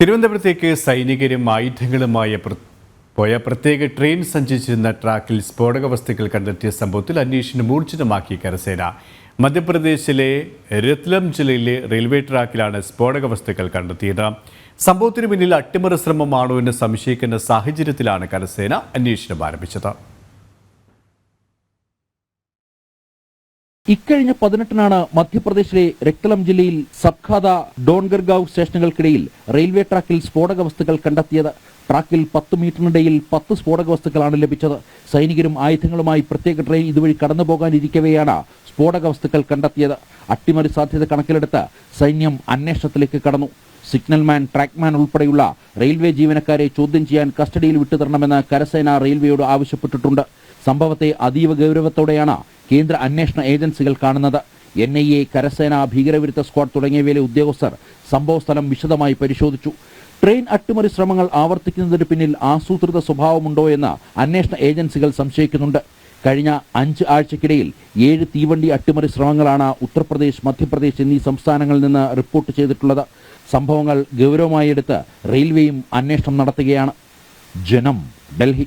തിരുവനന്തപുരത്തേക്ക് സൈനികരും ആയുധങ്ങളുമായി പോയ പ്രത്യേക ട്രെയിൻ സഞ്ചരിച്ചിരുന്ന ട്രാക്കിൽ സ്ഫോടക വസ്തുക്കൾ കണ്ടെത്തിയ സംഭവത്തിൽ അന്വേഷണം ഊർജിതമാക്കി കരസേന. മധ്യപ്രദേശിലെ രത്ലം ജില്ലയിലെ റെയിൽവേ ട്രാക്കിലാണ് സ്ഫോടക വസ്തുക്കൾ കണ്ടെത്തിയത്. സംഭവത്തിന് പിന്നിൽ അട്ടിമറി ശ്രമമാണോ എന്ന് സംശയിക്കുന്ന സാഹചര്യത്തിലാണ് കരസേന അന്വേഷണം ആരംഭിച്ചത്. ഇക്കഴിഞ്ഞ 18-നാണ് മധ്യപ്രദേശിലെ രത്ലം ജില്ലയിൽ സബ്ഖാദ ഡോൺഗർഗാവ് സ്റ്റേഷനുകൾക്കിടയിൽ റെയിൽവേ ട്രാക്കിൽ സ്ഫോടക വസ്തുക്കൾ കണ്ടെത്തിയത്. ട്രാക്കിൽ 10 മീറ്ററിനിടയിൽ 10 സ്ഫോടക വസ്തുക്കളാണ് ലഭിച്ചത്. സൈനികരും ആയുധങ്ങളുമായി പ്രത്യേക ട്രെയിൻ ഇതുവഴി കടന്നുപോകാനിരിക്കവെയാണ് സ്ഫോടക വസ്തുക്കൾ കണ്ടെത്തിയത്. അട്ടിമറി സാധ്യത കണക്കിലെടുത്ത് സൈന്യം അന്വേഷണത്തിലേക്ക് കടന്നു. സിഗ്നൽമാൻ, ട്രാക്ക്മാൻ ഉൾപ്പെടെയുള്ള റെയിൽവേ ജീവനക്കാരെ ചോദ്യം ചെയ്യാൻ കസ്റ്റഡിയിൽ വിട്ടുതരണമെന്ന് കരസേന റെയിൽവേയോട് ആവശ്യപ്പെട്ടിട്ടുണ്ട്. സംഭവത്തെ അതീവ ഗൗരവത്തോടെയാണ് കേന്ദ്ര അന്വേഷണ ഏജൻസികൾ കാണുന്നത്. NIA, കരസേന, ഭീകരവിരുദ്ധ സ്ക്വാഡ് തുടങ്ങിയവയിലെ ഉദ്യോഗസ്ഥർ സംഭവസ്ഥലം വിശദമായി പരിശോധിച്ചു. ട്രെയിൻ അട്ടിമറി ശ്രമങ്ങൾ ആവർത്തിക്കുന്നതിന് പിന്നിൽ ആസൂത്രിത സ്വഭാവമുണ്ടോ എന്ന് അന്വേഷണ ഏജൻസികൾ സംശയിക്കുന്നുണ്ട്. കഴിഞ്ഞ 5 ആഴ്ചക്കിടയിൽ 7 തീവണ്ടി അട്ടിമറി ശ്രമങ്ങളാണ് ഉത്തർപ്രദേശ്, മധ്യപ്രദേശ് എന്നീ സംസ്ഥാനങ്ങളിൽ നിന്ന് റിപ്പോർട്ട് ചെയ്തിട്ടുള്ളത്. സംഭവങ്ങൾ ഗൗരവമായി എടുത്ത് റെയിൽവേയും അന്വേഷണം നടത്തുകയാണ്. ജനം, ഡൽഹി.